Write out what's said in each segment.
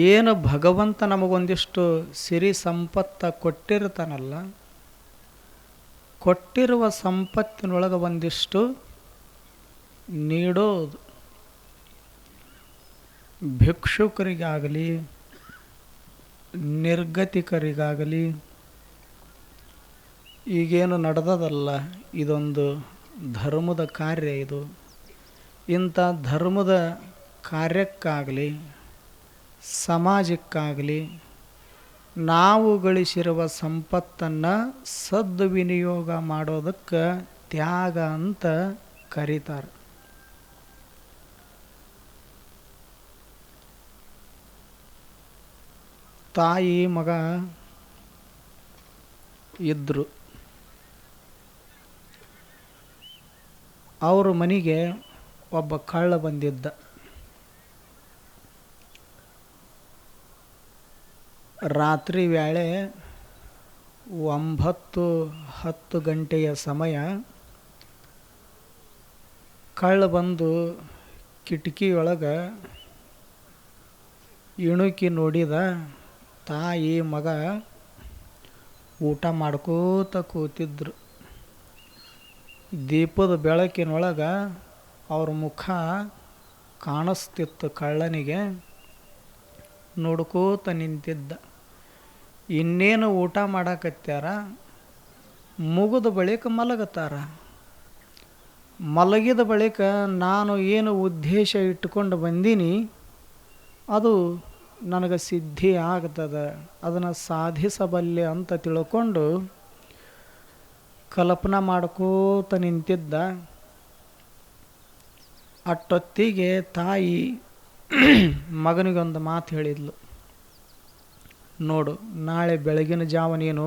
ಏನು ಭಗವಂತ ನಮಗೊಂದಿಷ್ಟು ಸಿರಿ ಸಂಪತ್ತ ಕೊಟ್ಟಿರ್ತಾನಲ್ಲ, ಕೊಟ್ಟಿರುವ ಸಂಪತ್ತಿನೊಳಗೆ ಒಂದಿಷ್ಟು ನೀಡೋದು. ಭಿಕ್ಷುಕರಿಗಾಗಲಿ ನಿರ್ಗತಿಕರಿಗಾಗಲಿ ಈಗೇನು ನಡೆದದಲ್ಲ, ಇದೊಂದು ಧರ್ಮದ ಕಾರ್ಯ. ಇದು ಇಂಥ ಧರ್ಮದ ಕಾರ್ಯಕ್ಕಾಗಲಿ ಸಮಾಜಕ್ಕಾಗಲಿ ನಾವು ಗಳಿಸಿರುವ ಸಂಪತ್ತನ್ನು ಸದ್ವಿನಿಯೋಗ ಮಾಡೋದಕ್ಕೆ ತ್ಯಾಗ ಅಂತ ಕರೀತಾರೆ. ತಾಯಿ ಮಗ ಇದ್ದರು. ಅವ್ರ ಮನೆಗೆ ಒಬ್ಬ ಕಳ್ಳ ಬಂದಿದ್ದ. ರಾತ್ರಿ ವೇಳೆ 9-10 ಗಂಟೆಯ ಸಮಯ ಕಳ್ಳ ಬಂದು ಕಿಟಕಿಯೊಳಗೆ ಇಣುಕಿ ನೋಡಿದ. ತಾಯಿ ಮಗ ಊಟ ಮಾಡ್ಕೋತ ಕೂತಿದ್ರು. ದೀಪದ ಬೆಳಕಿನೊಳಗೆ ಅವ್ರ ಮುಖ ಕಾಣಿಸ್ತಿತ್ತು. ಕಳ್ಳನಿಗೆ ನೋಡ್ಕೋತ ನಿಂತಿದ್ದ. ಇನ್ನೇನು ಊಟ ಮಾಡಾಕತ್ಯಾರ, ಮುಗಿದ ಬಳಿಕ ಮಲಗತ್ತಾರ. ಮಲಗಿದ ಬಳಿಕ ನಾನು ಏನು ಉದ್ದೇಶ ಇಟ್ಟುಕೊಂಡು ಬಂದೀನಿ ಅದು ನನಗೆ ಸಿದ್ಧಿ ಆಗ್ತದೆ, ಅದನ್ನು ಸಾಧಿಸಬಲ್ಲೆ ಅಂತ ತಿಳ್ಕೊಂಡು ಕಲ್ಪನಾ ಮಾಡ್ಕೋತ ನಿಂತಿದ್ದ. ಅಷ್ಟೊತ್ತಿಗೆ ತಾಯಿ ಮಗನಿಗೊಂದು ಮಾತು ಹೇಳಿದ್ಲು. ನೋಡು, ನಾಳೆ ಬೆಳಗಿನ ಜಾವ ನೀನು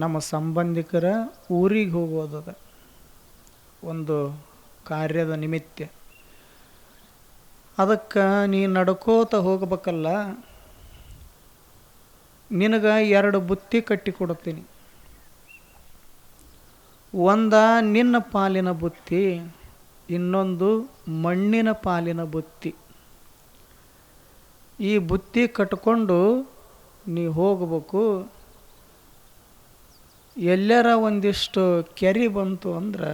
ನಮ್ಮ ಸಂಬಂಧಿಕರ ಊರಿಗೆ ಹೋಗೋದದ, ಒಂದು ಕಾರ್ಯದ ನಿಮಿತ್ತ. ಅದಕ್ಕೆ ನೀ ನಡ್ಕೋತ ಹೋಗ್ಬೇಕಲ್ಲ, ನಿನಗೆ 2 ಬುತ್ತಿ ಕಟ್ಟಿ ಕೊಡ್ತೀನಿ. ಒಂದ ನಿನ್ನ ಪಾಲಿನ ಬುತ್ತಿ, ಇನ್ನೊಂದು ಮಣ್ಣಿನ ಪಾಲಿನ ಬುತ್ತಿ. ಈ ಬುತ್ತಿ ಕಟ್ಕೊಂಡು ನೀ ಹೋಗ್ಬೇಕು. ಎಲ್ಲರ ಒಂದಿಷ್ಟು ಕೆರೆ ಬಂತು ಅಂದ್ರೆ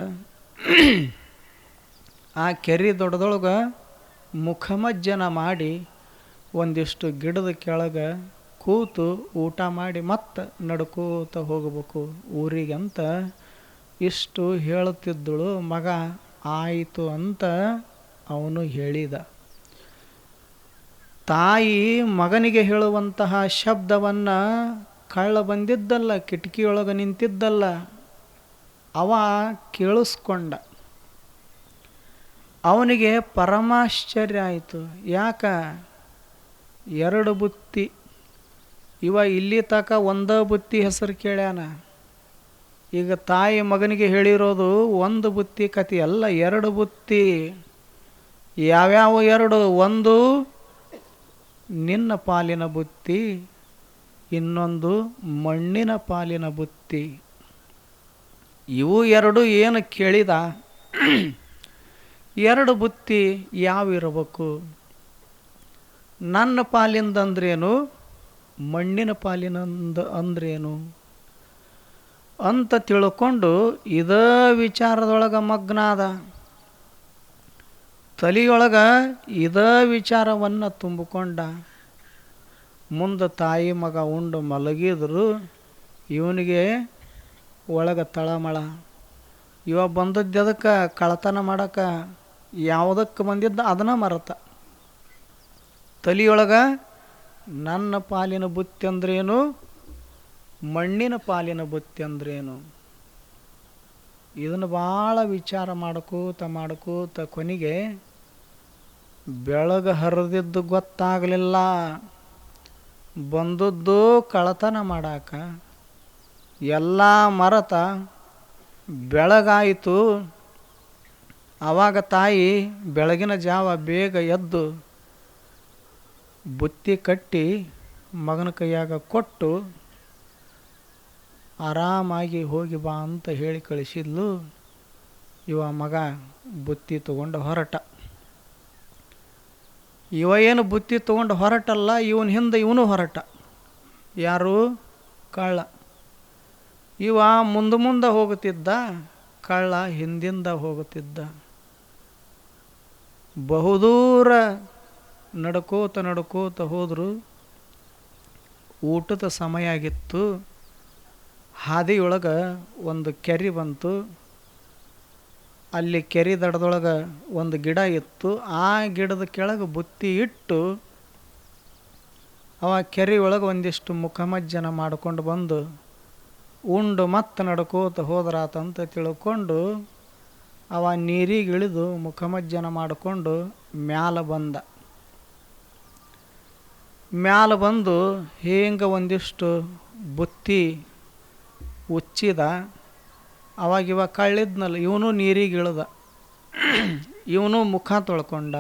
ಆ ಕೆರೆ ದೊಡ್ಡದೊಳಗೆ ಮುಖಮಜ್ಜನ ಮಾಡಿ ಒಂದಿಷ್ಟು ಗಿಡದ ಕೆಳಗೆ ಕೂತು ಊಟ ಮಾಡಿ ಮತ್ತೆ ನಡ್ಕೋತ ಹೋಗಬೇಕು ಊರಿಗೆ ಅಂತ ಇಷ್ಟು ಹೇಳುತ್ತಿದ್ದಳು. ಮಗ ಆಯಿತು ಅಂತ ಅವನು ಹೇಳಿದ. ತಾಯಿ ಮಗನಿಗೆ ಹೇಳುವಂತಹ ಶಬ್ದವನ್ನು ಕಳ್ಳ ಬಂದಿದ್ದಲ್ಲ, ಕಿಟಕಿಯೊಳಗೆ ನಿಂತಿದ್ದಲ್ಲ, ಅವ ಕೇಳಿಸ್ಕೊಂಡ. ಅವನಿಗೆ ಪರಮಾಶ್ಚರ್ಯ ಆಯಿತು. ಯಾಕ 2 ಬುತ್ತಿ, ಇವ ಇಲ್ಲಿ ತಕ 1 ಬುತ್ತಿ ಹೆಸರು ಕೇಳ್ಯಾನ. ಈಗ ತಾಯಿ ಮಗನಿಗೆ ಹೇಳಿರೋದು 1 ಬುತ್ತಿ ಕತೆ ಅಲ್ಲ, 2 ಬುತ್ತಿ. ಯಾವ್ಯಾವ 2? ಒಂದು ನಿನ್ನ ಪಾಲಿನ ಬುತ್ತಿ, ಇನ್ನೊಂದು ಮಣ್ಣಿನ ಪಾಲಿನ ಬುತ್ತಿ. ಇವು 2 ಏನು ಕೇಳಿದ? 2 ಬುತ್ತಿ ಯಾವಿರಬೇಕು? ನನ್ನ ಪಾಲಿಂದ ಅಂದ್ರೇನು, ಮಣ್ಣಿನ ಪಾಲಿನಂದ ಅಂದ್ರೇನು ಅಂತ ತಿಳ್ಕೊಂಡು ಇದೇ ವಿಚಾರದೊಳಗೆ ಮಗ್ನಾದ. ತಲೆಯೊಳಗೆ ಇದೇ ವಿಚಾರವನ್ನು ತುಂಬಿಕೊಂಡ. ಮುಂದೆ ತಾಯಿ ಮಗ ಉಂಡು ಮಲಗಿದ್ರು. ಇವನಿಗೆ ಒಳಗೆ ತಳಮಳ. ಇವ ಬಂದದ್ದು ಅದಕ್ಕೆ ಕಳ್ಳತನ ಮಾಡೋಕ್ಕೆ, ಯಾವುದಕ್ಕೆ ಬಂದಿದ್ದ ಅದನ್ನು ಮರೆತ. ತಲೆಯೊಳಗೆ ನನ್ನ ಪಾಲಿನ ಬುತ್ತಿ ಅಂದ್ರೇನು, ಮಣ್ಣಿನ ಪಾಲಿನ ಬುತ್ತಿ ಅಂದ್ರೇನು, ಇದನ್ನು ಭಾಳ ವಿಚಾರ ಮಾಡ್ಕೋತ ಕೊನೆಗೆ ಬೆಳಗ್ಗೆ ಹರಿದಿದ್ದು ಗೊತ್ತಾಗಲಿಲ್ಲ. ಬಂದದ್ದು ಕಳ್ಳತನ ಮಾಡಾಕ, ಎಲ್ಲ ಮರೆತ. ಬೆಳಗಾಯಿತು. ಆವಾಗ ತಾಯಿ ಬೆಳಗಿನ ಜಾವ ಬೇಗ ಎದ್ದು ಬುತ್ತಿ ಕಟ್ಟಿ ಮಗನ ಕೈಯಾಗ ಕೊಟ್ಟು ಆರಾಮಾಗಿ ಹೋಗಿ ಬಾ ಅಂತ ಹೇಳಿ ಕಳಿಸಿದ್ಲು. ಇವ ಮಗ ಬುತ್ತಿ ತಗೊಂಡು ಹೊರಟ. ಇವ ಏನು ಬುತ್ತಿ ತೊಗೊಂಡು ಹೊರಟಲ್ಲ, ಇವನ ಹಿಂದೆ ಇವನು ಹೊರಟ. ಯಾರು? ಕಳ್ಳ. ಇವ ಮುಂದೆ ಹೋಗುತ್ತಿದ್ದ, ಕಳ್ಳ ಹಿಂದಿಂದ ಹೋಗುತ್ತಿದ್ದ. ಬಹುದೂರ ನಡ್ಕೋತ ಹೋದರು. ಊಟದ ಸಮಯ ಆಗಿತ್ತು. ಹಾದಿಯೊಳಗೆ ಒಂದು ಕೆರೆ ಬಂತು. ಅಲ್ಲಿ ಕೆರೆ ದಡದೊಳಗೆ ಒಂದು ಗಿಡ ಇತ್ತು. ಆ ಗಿಡದ ಕೆಳಗೆ ಬುತ್ತಿ ಇಟ್ಟು ಅವ ಕೆರೆ ಒಳಗೆ ಒಂದಿಷ್ಟು ಮುಖಮಜ್ಜನ ಮಾಡಿಕೊಂಡು ಬಂದು ಉಂಡು ಮತ್ತೆ ನಡ್ಕೋತ ಹೋದ್ರಾತಂತ ತಿಳ್ಕೊಂಡು ಅವ ನೀರಿಗೆ ಇಳಿದು ಮುಖಮಜ್ಜನ ಮಾಡಿಕೊಂಡು ಮ್ಯಾಲ ಬಂದು ಹಿಂಗೆ ಒಂದಿಷ್ಟು ಬುತ್ತಿ ಉಚ್ಚಿದ. ಅವಾಗಿವ ಕಳ್ಳಿದ್ನಲ್ಲ, ಇವನು ನೀರಿಗೆ ಇಳ್ದ. ಇವನು ಮುಖ ತೊಳ್ಕೊಂಡ,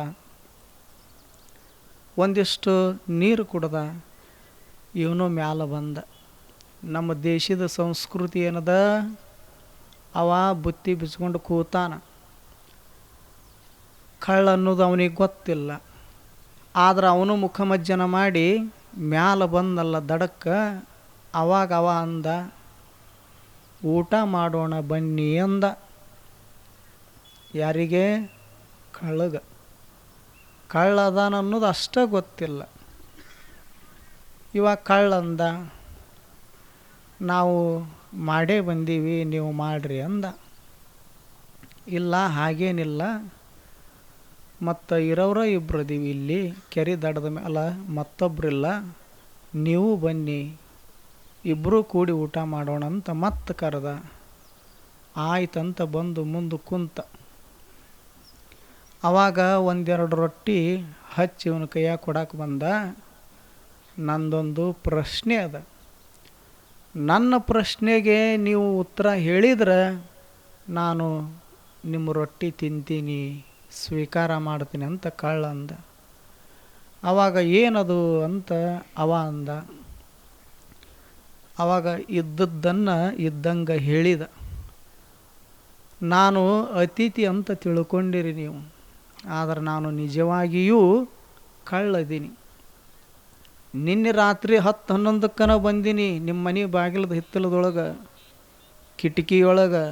ಒಂದಿಷ್ಟು ನೀರು ಕುಡ್ದ. ಇವನು ಮ್ಯಾಲ ಬಂದ. ನಮ್ಮ ದೇಶದ ಸಂಸ್ಕೃತಿ ಏನದ, ಅವ ಬುತ್ತಿ ಬಿಚ್ಕೊಂಡು ಕೂತಾನ. ಕಳ್ಳ ಅನ್ನೋದು ಅವನಿಗೆ ಗೊತ್ತಿಲ್ಲ. ಆದ್ರೆ ಅವನು ಮುಖಮಜ್ಜನ ಮಾಡಿ ಮ್ಯಾಲ ಬಂದಲ್ಲ ದಡಕ್ಕೆ. ಅವಾಗ ಅವ ಅಂದ, ಊಟ ಮಾಡೋಣ ಬನ್ನಿ ಅಂದ. ಯಾರಿಗೆ? ಕಳ್ಳಗ. ಕಳ್ಳ ಅದಾನ ಅನ್ನೋದು ಅಷ್ಟೇ ಗೊತ್ತಿಲ್ಲ. ಇವಾಗ ಕಳ್ಳಂದ, ನಾವು ಮಾಡೇ ಬಂದೀವಿ, ನೀವು ಮಾಡ್ರಿ ಅಂದ. ಇಲ್ಲ, ಹಾಗೇನಿಲ್ಲ, ಮತ್ತು ಇರೋರ ಇಬ್ರು ಅದೀವಿ ಇಲ್ಲಿ ಕೆರೆ ದಡದ ಮೇಲೆ, ಮತ್ತೊಬ್ರಿಲ್ಲ, ನೀವು ಬನ್ನಿ, ಇಬ್ಬರೂ ಕೂಡಿ ಊಟ ಮಾಡೋಣ ಅಂತ ಮತ್ತೆ ಕರೆದ. ಆಯ್ತಂತ ಬಂದು ಮುಂದೆ ಕುಂತ. ಅವಾಗ ಒಂದೆರಡು ರೊಟ್ಟಿ ಹಚ್ಚಿ ಇವನ ಕೈಯಾಗ ಕೊಡಕ್ಕೆ ಬಂದ. ನಂದೊಂದು ಪ್ರಶ್ನೆ ಅದ. ನನ್ನ ಪ್ರಶ್ನೆಗೆ ನೀವು ಉತ್ತರ ಹೇಳಿದ್ರೆ ನಾನು ನಿಮ್ಮ ರೊಟ್ಟಿ ತಿಂತೀನಿ, ಸ್ವೀಕಾರ ಮಾಡ್ತೀನಿ ಅಂತ ಕಳ್ಳ ಅಂದ. ಅವಾಗ ಏನದು ಅಂತ ಅವ ಅಂದ. ಅವಾಗ ಇದ್ದದ್ದನ್ನು ಇದ್ದಂಗೆ ಹೇಳಿದ. ನಾನು ಅತಿಥಿ ಅಂತ ತಿಳ್ಕೊಂಡಿರಿ ನೀವು, ಆದರೆ ನಾನು ನಿಜವಾಗಿಯೂ ಕಳ್ಳದೀನಿ. ನಿನ್ನೆ ರಾತ್ರಿ 10-11 ಬಂದೀನಿ ನಿಮ್ಮ ಮನೆ ಬಾಗಿಲದ ಹಿತ್ತಲದೊಳಗೆ, ಕಿಟಕಿಯೊಳಗೆ.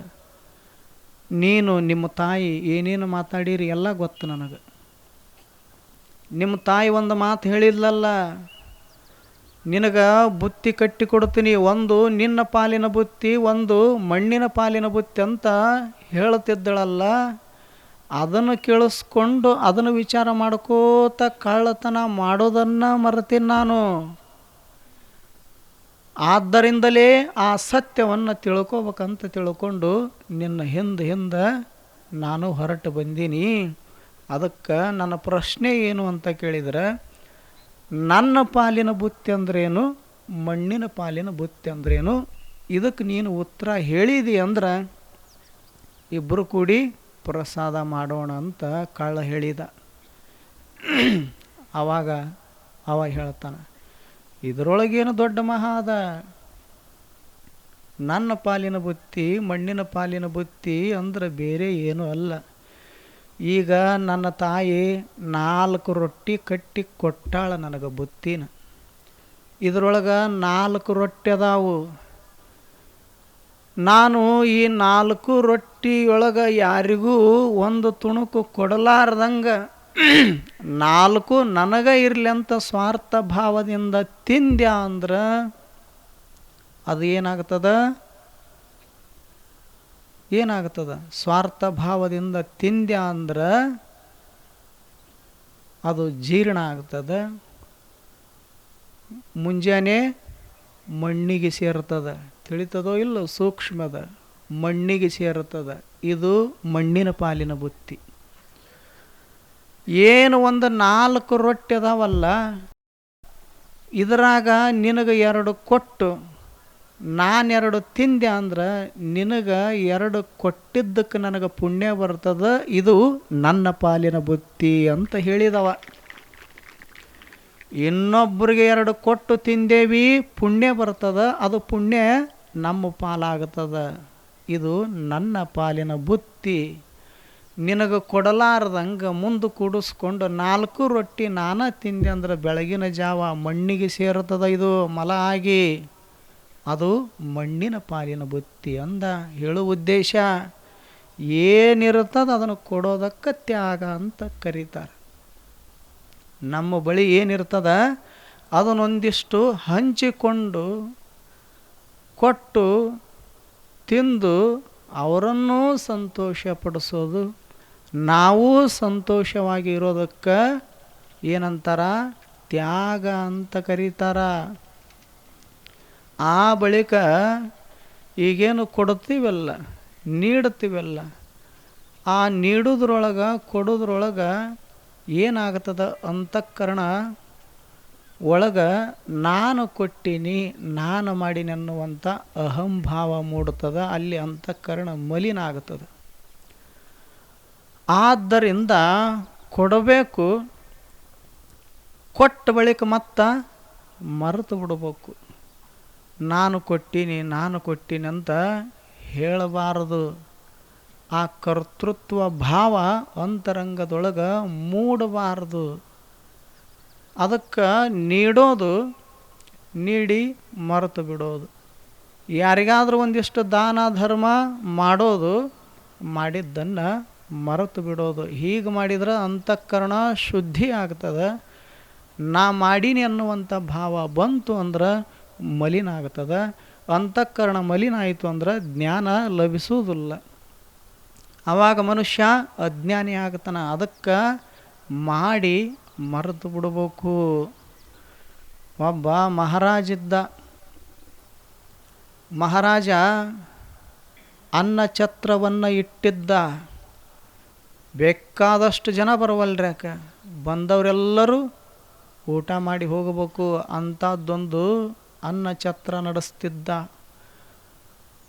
ನೀನು ನಿಮ್ಮ ತಾಯಿ ಏನೇನು ಮಾತಾಡಿರಿ ಎಲ್ಲ ಗೊತ್ತು ನನಗೆ. ನಿಮ್ಮ ತಾಯಿ ಒಂದು ಮಾತು ಹೇಳಿದ್ಲಲ್ಲ, ನಿನಗೆ ಬುತ್ತಿ ಕಟ್ಟಿ ಕೊಡ್ತೀನಿ, ಒಂದು ನಿನ್ನ ಪಾಲಿನ ಬುತ್ತಿ, ಒಂದು ಮಣ್ಣಿನ ಪಾಲಿನ ಬುತ್ತಿ ಅಂತ ಹೇಳ್ತಿದ್ದಳಲ್ಲ. ಅದನ್ನು ಕೇಳಿಸ್ಕೊಂಡು ಅದನ್ನು ವಿಚಾರ ಮಾಡ್ಕೋತ ಕಳ್ಳತನ ಮಾಡೋದನ್ನು ಮರೆತೀನಿ ನಾನು. ಆದ್ದರಿಂದಲೇ ಆ ಸತ್ಯವನ್ನು ತಿಳ್ಕೊಬೇಕಂತ ತಿಳ್ಕೊಂಡು ನಿನ್ನ ಹಿಂದೆ ನಾನು ಹೊರಟು ಬಂದೀನಿ. ಅದಕ್ಕೆ ನನ್ನ ಪ್ರಶ್ನೆ ಏನು ಅಂತ ಕೇಳಿದರೆ, ನನ್ನ ಪಾಲಿನ ಬುತ್ತಿ ಅಂದ್ರೇನು, ಮಣ್ಣಿನ ಪಾಲಿನ ಬುತ್ತಿ ಅಂದ್ರೇನು, ಇದಕ್ಕೆ ನೀನು ಉತ್ತರ ಹೇಳಿದಿ ಅಂದ್ರೆ ಇಬ್ಬರು ಕೂಡಿ ಪ್ರಸಾದ ಮಾಡೋಣ ಅಂತ ಕಳ್ಳ ಹೇಳಿದ. ಅವಾಗ ಅವ ಹೇಳ್ತಾನೆ, ಇದರೊಳಗೇನು ದೊಡ್ಡ ಮಹಾ ಅದ. ನನ್ನ ಪಾಲಿನ ಬುತ್ತಿ, ಮಣ್ಣಿನ ಪಾಲಿನ ಬುತ್ತಿ ಅಂದ್ರೆ ಬೇರೆ ಏನೂ ಅಲ್ಲ. ಈಗ ನನ್ನ ತಾಯಿ 4 ರೊಟ್ಟಿ ಕಟ್ಟಿ ಕೊಟ್ಟಾಳ ನನಗೆ ಬುತ್ತಿನ. ಇದರೊಳಗೆ 4 ರೊಟ್ಟಿ ಅದಾವು. ನಾನು ಈ 4 ರೊಟ್ಟಿಯೊಳಗೆ ಯಾರಿಗೂ ಒಂದು ತುಣುಕು ಕೊಡಲಾರ್ದಂಗೆ 4 ನನಗೆ ಇರಲಿ ಅಂತ ಸ್ವಾರ್ಥ ಭಾವದಿಂದ ತಿಂದ್ಯ ಅಂದ್ರೆ ಅದು ಏನಾಗ್ತದ? ಸ್ವಾರ್ಥ ಭಾವದಿಂದ ತಿಂದ್ಯ ಅಂದ್ರೆ ಅದು ಜೀರ್ಣ ಆಗ್ತದೆ, ಮುಂಜಾನೆ ಮಣ್ಣಿಗೆ ಸೇರ್ತದೆ. ತಿಳಿತದೋ ಇಲ್ಲೋ? ಸೂಕ್ಷ್ಮದ ಮಣ್ಣಿಗೆ ಸೇರುತ್ತದೆ. ಇದು ಮಣ್ಣಿನ ಪಾಲಿನ ಬುತ್ತಿ. ಏನು ಒಂದು 4 ರೊಟ್ಟಿ ಅದಾವಲ್ಲ, ಇದರಾಗ ನಿನಗೆ 2 ಕೊಟ್ಟು ನಾನು 2 ತಿಂದೆ ಅಂದ್ರೆ ನಿನಗೆ 2 ಕೊಟ್ಟಿದ್ದಕ್ಕೆ ನನಗೆ ಪುಣ್ಯ ಬರ್ತದೆ. ಇದು ನನ್ನ ಪಾಲಿನ ಬುತ್ತಿ ಅಂತ ಹೇಳಿದವ. ಇನ್ನೊಬ್ಬರಿಗೆ 2 ಕೊಟ್ಟು ತಿಂದೇವಿ, ಪುಣ್ಯ ಬರ್ತದೆ, ಅದು ಪುಣ್ಯ ನಮ್ಮ ಪಾಲಾಗ್ತದೆ. ಇದು ನನ್ನ ಪಾಲಿನ ಬುತ್ತಿ. ನಿನಗೆ ಕೊಡಲಾರ್ದಂಗೆ ಮುಂದೆ ಕೂಡಿಸ್ಕೊಂಡು 4 ರೊಟ್ಟಿ ನಾನಾ ತಿಂದೆ ಅಂದ್ರೆ ಬೆಳಗಿನ ಜಾವ ಮಣ್ಣಿಗೆ ಸೇರುತ್ತದೆ ಇದು ಮಲ ಆಗಿ. ಅದು ಮಣ್ಣಿನ ಪಾಲಿನ ಬುತ್ತಿ ಅಂದ. ಹೇಳೋ ಉದ್ದೇಶ ಏನಿರ್ತದೆ ಅದನ್ನು ಕೊಡೋದಕ್ಕೆ ತ್ಯಾಗ ಅಂತ ಕರೀತಾರೆ. ನಮ್ಮ ಬಳಿ ಏನಿರ್ತದ ಅದನ್ನೊಂದಿಷ್ಟು ಹಂಚಿಕೊಂಡು ಕೊಟ್ಟು ತಿಂದು ಅವರನ್ನೂ ಸಂತೋಷಪಡಿಸೋದು, ನಾವು ಸಂತೋಷವಾಗಿ ಇರೋದಕ್ಕೆ ಏನಂತಾರ? ತ್ಯಾಗ ಅಂತ ಕರೀತಾರ. ಆ ಬಳಿಕ ಈಗೇನು ಕೊಡ್ತೀವಲ್ಲ, ನೀಡ್ತೀವಲ್ಲ, ಆ ನೀಡೋದ್ರೊಳಗೆ ಕೊಡೋದ್ರೊಳಗೆ ಏನಾಗ್ತದ? ಅಂತಃಕರಣ ಒಳಗೆ ನಾನು ಕೊಟ್ಟೀನಿ, ನಾನು ಮಾಡೀನಿ ಅನ್ನುವಂಥ ಅಹಂಭಾವ ಮೂಡುತ್ತದೆ. ಅಲ್ಲಿ ಅಂತಃಕರಣ ಮಲಿನ ಆಗ್ತದೆ. ಆದ್ದರಿಂದ ಕೊಡಬೇಕು, ಕೊಟ್ಟ ಬಳಿಕ ಮತ್ತೆ ಮರೆತು ಬಿಡಬೇಕು. ನಾನು ಕೊಟ್ಟೀನಿ ಅಂತ ಹೇಳಬಾರದು. ಆ ಕರ್ತೃತ್ವ ಭಾವ ಅಂತರಂಗದೊಳಗೆ ಮೂಡಬಾರದು. ಅದಕ್ಕೆ ನೀಡೋದು, ನೀಡಿ ಮರೆತು ಬಿಡೋದು. ಯಾರಿಗಾದರೂ ಒಂದಿಷ್ಟು ದಾನ ಧರ್ಮ ಮಾಡೋದು, ಮಾಡಿದ್ದನ್ನು ಮರೆತು ಬಿಡೋದು. ಹೀಗೆ ಮಾಡಿದ್ರೆ ಅಂತಃಕರಣ ಶುದ್ಧಿ ಆಗ್ತದೆ. ನಾ ಮಾಡೀನಿ ಅನ್ನುವಂಥ ಭಾವ ಬಂತು ಅಂದ್ರೆ ಮಲಿನ ಆಗ್ತದೆ. ಅಂತಃಕರಣ ಮಲಿನ ಆಯಿತು ಅಂದ್ರೆ ಜ್ಞಾನ ಲಭಿಸುವುದಿಲ್ಲ. ಆವಾಗ ಮನುಷ್ಯ ಅಜ್ಞಾನಿ ಆಗ್ತಾನೆ. ಅದಕ್ಕೆ ಮಾಡಿ ಮರೆತು ಬಿಡಬೇಕು. ಒಬ್ಬ ಮಹಾರಾಜಿದ್ದ. ಮಹಾರಾಜ ಅನ್ನ ಛತ್ರವನ್ನು ಇಟ್ಟಿದ್ದ. ಬೇಕಾದಷ್ಟು ಜನ ಬರವಲ್ರಿ. ಯಾಕೆ ಬಂದವರೆಲ್ಲರೂ ಊಟ ಮಾಡಿ ಹೋಗಬೇಕು ಅಂಥದ್ದೊಂದು ಅನ್ನ ಛತ್ರ ನಡೆಸ್ತಿದ್ದ.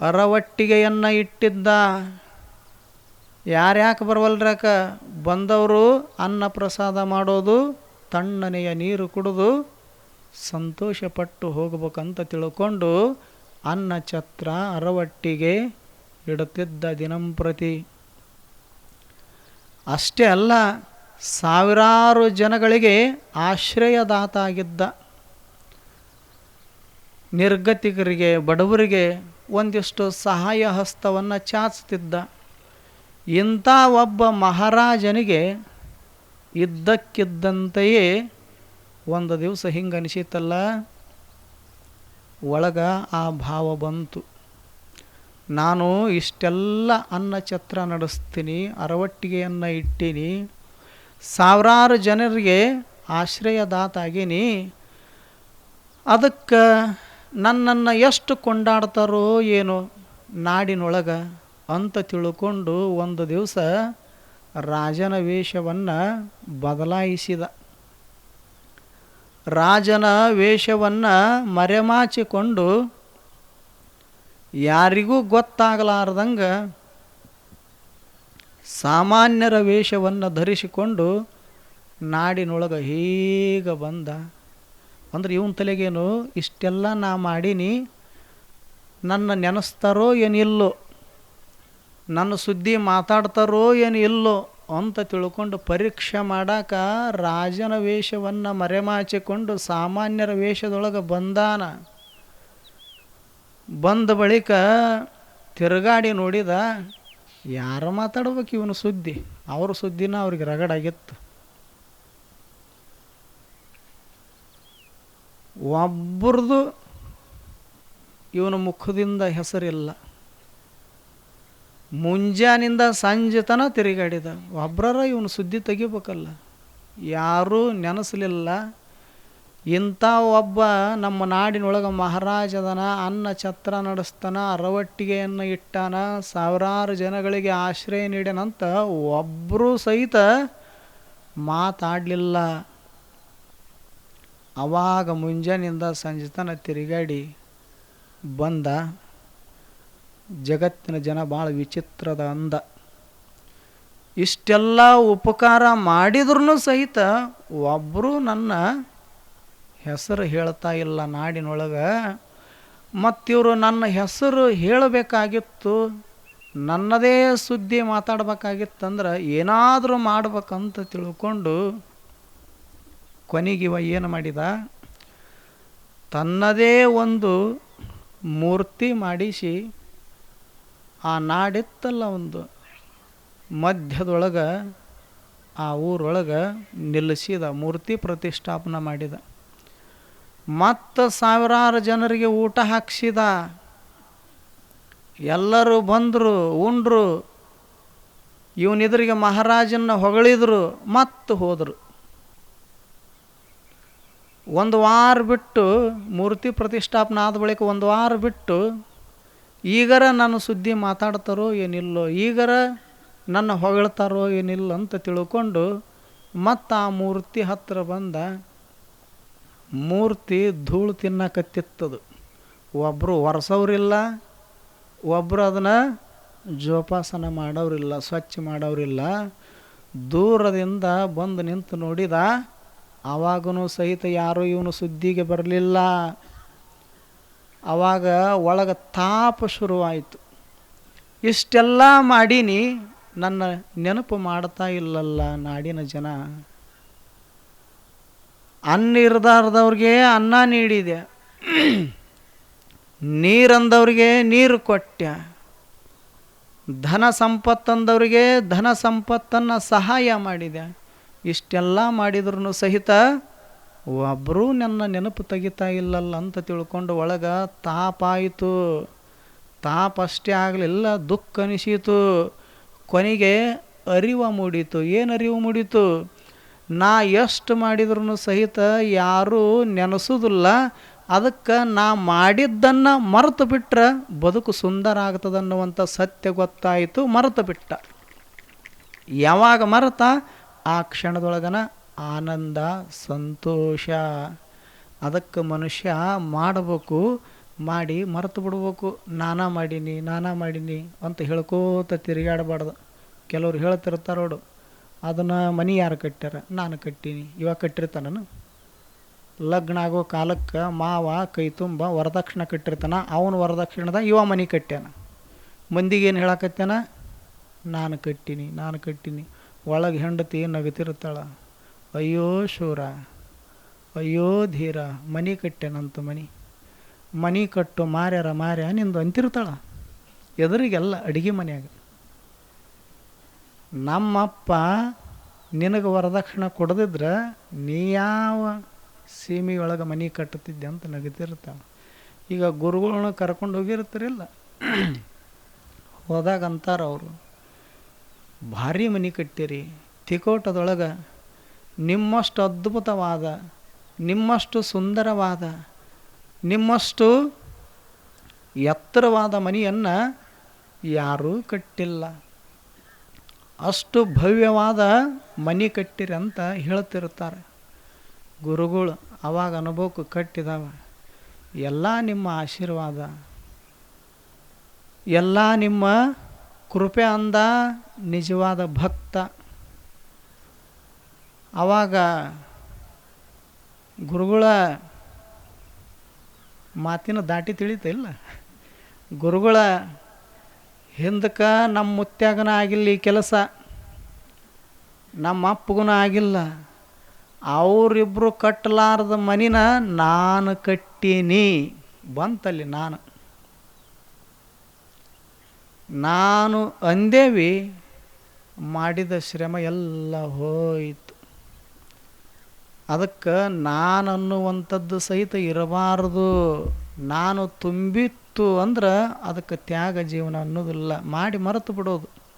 ಅರವಟ್ಟಿಗೆಯನ್ನು ಇಟ್ಟಿದ್ದ. ಯಾರ್ಯಾಕೆ ಬರವಲ್ರ್ಯಾಕ? ಬಂದವರು ಅನ್ನ ಪ್ರಸಾದ ಮಾಡೋದು, ತಣ್ಣನೆಯ ನೀರು ಕುಡಿದು ಸಂತೋಷಪಟ್ಟು ಹೋಗ್ಬೇಕಂತ ತಿಳ್ಕೊಂಡು ಅನ್ನ ಛತ್ರ ಅರವಟ್ಟಿಗೆ ಇಡುತ್ತಿದ್ದ ದಿನಂಪ್ರತಿ. ಅಷ್ಟೇ ಅಲ್ಲ, ಸಾವಿರಾರು ಜನಗಳಿಗೆ ಆಶ್ರಯದಾತ ಆಗಿದ್ದ. ನಿರ್ಗತಿಕರಿಗೆ, ಬಡವರಿಗೆ ಒಂದಿಷ್ಟು ಸಹಾಯ ಹಸ್ತವನ್ನು ಚಾಚ್ತಿದ್ದ. ಇಂಥ ಒಬ್ಬ ಮಹಾರಾಜನಿಗೆ ಇದ್ದಕ್ಕಿದ್ದಂತೆಯೇ ಒಂದು ದಿವಸ ಹಿಂಗೆ ಅನಿಸಿತಲ್ಲ, ಒಳಗೆ ಆ ಭಾವ ಬಂತು. ನಾನು ಇಷ್ಟೆಲ್ಲ ಅನ್ನ ಛತ್ರ ನಡೆಸ್ತೀನಿ, ಅರವಟ್ಟಿಗೆಯನ್ನು ಇಟ್ಟೀನಿ, ಸಾವಿರಾರು ಜನರಿಗೆ ಆಶ್ರಯದಾತ ಆಗೀನಿ, ಅದಕ್ಕೆ ನನ್ನನ್ನು ಎಷ್ಟು ಕೊಂಡಾಡ್ತಾರೋ ಏನೋ ನಾಡಿನೊಳಗೆ ಅಂತ ತಿಳ್ಕೊಂಡು ಒಂದು ದಿವಸ ರಾಜನ ವೇಷವನ್ನು ಬದಲಾಯಿಸಿದ. ರಾಜನ ವೇಷವನ್ನು ಮರೆಮಾಚಿಕೊಂಡು ಯಾರಿಗೂ ಗೊತ್ತಾಗಲಾರ್ದಂಗೆ ಸಾಮಾನ್ಯರ ವೇಷವನ್ನು ಧರಿಸಿಕೊಂಡು ನಾಡಿನೊಳಗೆ ಹೀಗೆ ಬಂದ. ಅಂದ್ರೆ ಇವನ ತಲೆಗೇನು, ಇಷ್ಟೆಲ್ಲ ನಾ ಮಾಡೀನಿ, ನನ್ನ ನೆನೆಸ್ತಾರೋ ಏನಿಲ್ಲೋ, ನನ್ನ ಸುದ್ದಿ ಮಾತಾಡ್ತಾರೋ ಏನು ಇಲ್ಲೋ ಅಂತ ತಿಳ್ಕೊಂಡು ಪರೀಕ್ಷೆ ಮಾಡಾಕ ರಾಜನ ವೇಷವನ್ನು ಮರೆಮಾಚಿಕೊಂಡು ಸಾಮಾನ್ಯರ ವೇಷದೊಳಗೆ ಬಂದಾನ. ಬಂದ ಬಳಿಕ ತಿರುಗಾಡಿ ನೋಡಿದ, ಯಾರು ಮಾತಾಡ್ಬೇಕು ಇವನು ಸುದ್ದಿ? ಅವ್ರ ಸುದ್ದಿನ ಅವ್ರಿಗೆ ರಗಡಾಗಿತ್ತು. ಒಬ್ಬರದು ಇವನ ಮುಖದಿಂದ ಹೆಸರಿಲ್ಲ. ಮುಂಜಾನಿಂದ ಸಂಜೆ ತನ ತಿರುಗಾಡಿದ. ಒಬ್ಬರ ಇವನು ಸುದ್ದಿ ತೆಗಿಬೇಕಲ್ಲ, ಯಾರೂ ನೆನೆಸಲಿಲ್ಲ. ಇಂಥ ಒಬ್ಬ ನಮ್ಮ ನಾಡಿನೊಳಗೆ ಮಹಾರಾಜದನ, ಅನ್ನ ಛತ್ರ ನಡೆಸ್ತಾನ, ಅರವಟ್ಟಿಗೆಯನ್ನು ಇಟ್ಟಾನ, ಸಾವಿರಾರು ಜನಗಳಿಗೆ ಆಶ್ರಯ ನೀಡ್ಯಾನಂತ ಒಬ್ಬರೂ ಸಹಿತ ಮಾತಾಡಲಿಲ್ಲ. ಅವಾಗ ಮುಂಜಾನಿಂದ ಸಂಜೆ ತನ ತಿರುಗಾಡಿ ಬಂದ. ಜಗತ್ತಿನ ಜನ ಭಾಳ ವಿಚಿತ್ರದ ಅಂದ. ಇಷ್ಟೆಲ್ಲ ಉಪಕಾರ ಮಾಡಿದ್ರೂ ಸಹಿತ ಒಬ್ಬರು ನನ್ನ ಹೆಸರು ಹೇಳ್ತಾ ಇಲ್ಲ ನಾಡಿನೊಳಗೆ. ಮತ್ತಿವರು ನನ್ನ ಹೆಸರು ಹೇಳಬೇಕಾಗಿತ್ತು, ನನ್ನದೇ ಸುದ್ದಿ ಮಾತಾಡ್ಬೇಕಾಗಿತ್ತಂದ್ರೆ ಏನಾದರೂ ಮಾಡ್ಬೇಕಂತ ತಿಳ್ಕೊಂಡು ಕೊನೆಗಿವ ಏನು ಮಾಡಿದ, ತನ್ನದೇ ಒಂದು ಮೂರ್ತಿ ಮಾಡಿಸಿ ಆ ನಾಡಿತ್ತಲ್ಲ ಒಂದು ಮಧ್ಯದೊಳಗೆ ಆ ಊರೊಳಗೆ ನಿಲ್ಲಿಸಿದ, ಮೂರ್ತಿ ಪ್ರತಿಷ್ಠಾಪನೆ ಮಾಡಿದ. ಮತ್ತು ಸಾವಿರಾರು ಜನರಿಗೆ ಊಟ ಹಾಕಿಸಿದ. ಎಲ್ಲರೂ ಬಂದರು, ಉಂಡ್ರು, ಇವನಿದ್ರಿಗೆ ಮಹಾರಾಜನ ಹೊಗಳಿದ್ರು, ಮತ್ತು ಹೋದರು. ಒಂದು ವಾರ ಬಿಟ್ಟು, ಮೂರ್ತಿ ಪ್ರತಿಷ್ಠಾಪನೆ ಆದ ಬಳಿಕ ಒಂದು ವಾರ ಬಿಟ್ಟು, ಈಗರ ನನ್ನ ಸುದ್ದಿ ಮಾತಾಡ್ತಾರೋ ಏನಿಲ್ಲೋ, ಈಗರ ನನ್ನ ಹೊಗಳ್ತಾರೋ ಏನಿಲ್ಲ ಅಂತ ತಿಳ್ಕೊಂಡು ಮತ್ತು ಆ ಮೂರ್ತಿ ಹತ್ತಿರ ಬಂದ. ಮೂರ್ತಿ ಧೂಳು ತಿನ್ನಕತ್ತಿತ್ತದು. ಒಬ್ಬರು ಒರೆಸೋರಿಲ್ಲ, ಒಬ್ಬರು ಅದನ್ನು ಜೋಪಾಸನ ಮಾಡೋರಿಲ್ಲ, ಸ್ವಚ್ಛ ಮಾಡೋರಿಲ್ಲ. ದೂರದಿಂದ ಬಂದು ನಿಂತು ನೋಡಿದ. ಆವಾಗೂ ಸಹಿತ ಯಾರೂ ಇವನು ಸುದ್ದಿಗೆ ಬರಲಿಲ್ಲ. ಆವಾಗ ಒಳಗೆ ತಾಪ ಶುರುವಾಯಿತು. ಇಷ್ಟೆಲ್ಲ ಮಾಡೀನಿ, ನನ್ನ ನೆನಪು ಮಾಡ್ತಾ ಇಲ್ಲಲ್ಲ ನಾಡಿನ ಜನ. ಅನ್ನ ಇರದಾರ್ದವ್ರಿಗೆ ಅನ್ನ ನೀಡಿದೆ, ನೀರಂದವ್ರಿಗೆ ನೀರು ಕೊಟ್ಟೆ, ಧನ ಸಂಪತ್ತಂದವ್ರಿಗೆ ಧನ ಸಂಪತ್ತನ್ನು ಸಹಾಯ ಮಾಡಿದೆ. ಇಷ್ಟೆಲ್ಲ ಮಾಡಿದ್ರೂ ಸಹಿತ ಒಬ್ಬರೂ ನನ್ನ ನೆನಪು ತೆಗಿತಾ ಇಲ್ಲಲ್ಲ ಅಂತ ತಿಳ್ಕೊಂಡು ಒಳಗೆ ತಾಪ ಆಯಿತು. ತಾಪ ಅಷ್ಟೇ ಆಗಲಿಲ್ಲ, ದುಃಖ ಅನಿಸಿತು. ಕೊನೆಗೆ ಅರಿವು ಮೂಡಿತು. ಏನು ಅರಿವು ಮೂಡಿತು? ನಾ ಎಷ್ಟು ಮಾಡಿದ್ರೂ ಸಹಿತ ಯಾರೂ ನೆನೆಸೋದಿಲ್ಲ, ಅದಕ್ಕೆ ನಾ ಮಾಡಿದ್ದನ್ನು ಮರೆತು ಬಿಟ್ಟರೆ ಬದುಕು ಸುಂದರ ಆಗ್ತದನ್ನುವಂಥ ಸತ್ಯ ಗೊತ್ತಾಯಿತು. ಮರೆತು ಬಿಟ್ಟ. ಯಾವಾಗ ಮರೆತ ಆ ಕ್ಷಣದೊಳಗನ ಆನಂದ, ಸಂತೋಷ. ಅದಕ್ಕೆ ಮನುಷ್ಯ ಮಾಡಬೇಕು, ಮಾಡಿ ಮರೆತು ಬಿಡ್ಬೇಕು. ನಾನಾ ಮಾಡೀನಿ ಅಂತ ಹೇಳ್ಕೋತ ತಿರುಗಾಡಬಾರ್ದು. ಕೆಲವ್ರು ಹೇಳ್ತಿರ್ತಾರೆ ನೋಡು, ಅದನ್ನು ಮನೆ ಯಾರು ಕಟ್ಟ್ಯಾರ? ನಾನು ಕಟ್ಟೀನಿ. ಇವಾಗ ಕಟ್ಟಿರ್ತಾನನು? ಲಗ್ನ ಆಗೋ ಕಾಲಕ್ಕೆ ಮಾವ ಕೈ ತುಂಬ ವರದಕ್ಷಿಣೆ ಕಟ್ಟಿರ್ತಾನ. ಅವನು ವರದಕ್ಷಿಣದ ಇವ ಮನೆ ಕಟ್ಟ್ಯಾನ. ಮಂದಿಗೇನು ಹೇಳಕತ್ತಾನ? ನಾನು ಕಟ್ಟೀನಿ. ಒಳಗೆ ಹೆಂಡತಿ ನಗತಿರ್ತಾಳ, ಅಯ್ಯೋ ಶೂರ, ಅಯ್ಯೋ ಧೀರ, ಮನೆ ಕಟ್ಟ್ಯಾನಂತ. ಮನೆ ಕಟ್ಟು ಮಾರ್ಯ ನಿಂದು ಅಂತಿರ್ತಾಳ ಎದುರಿಗೆಲ್ಲ ಅಡುಗೆ ಮನೆಯಾಗ. ನಮ್ಮಪ್ಪ ನಿನಗೆ ವರದಕ್ಷಿಣೆ ಕೊಡದಿದ್ರೆ ನೀ ಯಾವ ಸೀಮೆಯೊಳಗೆ ಮನೆ ಕಟ್ಟುತ್ತಿದ್ದೆ ಅಂತ ನಗತಿರ್ತಾಳೆ. ಈಗ ಗುರುಗಳನ್ನ ಕರ್ಕೊಂಡು ಹೋಗಿರ್ತಾರಿಲ್ಲ, ಹೋದಾಗ ಅಂತಾರೆ ಅವರು, ಭಾರಿ ಮನೆ ಕಟ್ಟಿರಿ, ತಿಕೋಟದೊಳಗೆ ನಿಮ್ಮಷ್ಟು ಅದ್ಭುತವಾದ, ನಿಮ್ಮಷ್ಟು ಸುಂದರವಾದ, ನಿಮ್ಮಷ್ಟು ಎತ್ತರವಾದ ಮನೆಯನ್ನು ಯಾರೂ ಕಟ್ಟಿಲ್ಲ, ಅಷ್ಟು ಭವ್ಯವಾದ ಮನೆ ಕಟ್ಟಿರಿ ಅಂತ ಹೇಳ್ತಿರ್ತಾರೆ ಗುರುಗಳು. ಆವಾಗ ಅನುಭವಕ್ಕೆ ಕಟ್ಟಿದಾವ. ಎಲ್ಲ ನಿಮ್ಮ ಆಶೀರ್ವಾದ, ಎಲ್ಲ ನಿಮ್ಮ ಕೃಪೆ ಅಂದ ನಿಜವಾದ ಭಕ್ತ. ಆವಾಗ ಗುರುಗಳ ಮಾತಿನ ದಾಟಿ ತಿಳಿತಿಲ್ಲ. ಗುರುಗಳ ಹಿಂದಕ್ಕೆ ನಮ್ಮ ಮುತ್ಯಾಗನ ಆಗಿಲ್ಲ ಈ ಕೆಲಸ, ನಮ್ಮ ಅಪ್ಪಗೂ ಆಗಿಲ್ಲ. ಅವರಿಬ್ಬರು ಕಟ್ಟಲಾರ್ದ ಮನಿನ ನಾನು ಕಟ್ಟೀನಿ ಬಂತಲ್ಲಿ. ನಾನು ಅಂದೇವಿ, ಮಾಡಿದ ಶ್ರಮ ಎಲ್ಲ ಹೋಯಿತು. ಅದಕ್ಕೆ ನಾನನ್ನುವಂಥದ್ದು ಸಹಿತ ಇರಬಾರ್ದು. ನಾನು ತುಂಬಿತ್ತು ಅಂದ್ರೆ ಅದಕ್ಕೆ ತ್ಯಾಗ ಜೀವನ ಅನ್ನೋದಿಲ್ಲ, ಮಾಡಿ ಮರೆತು ಬಿಡೋದು.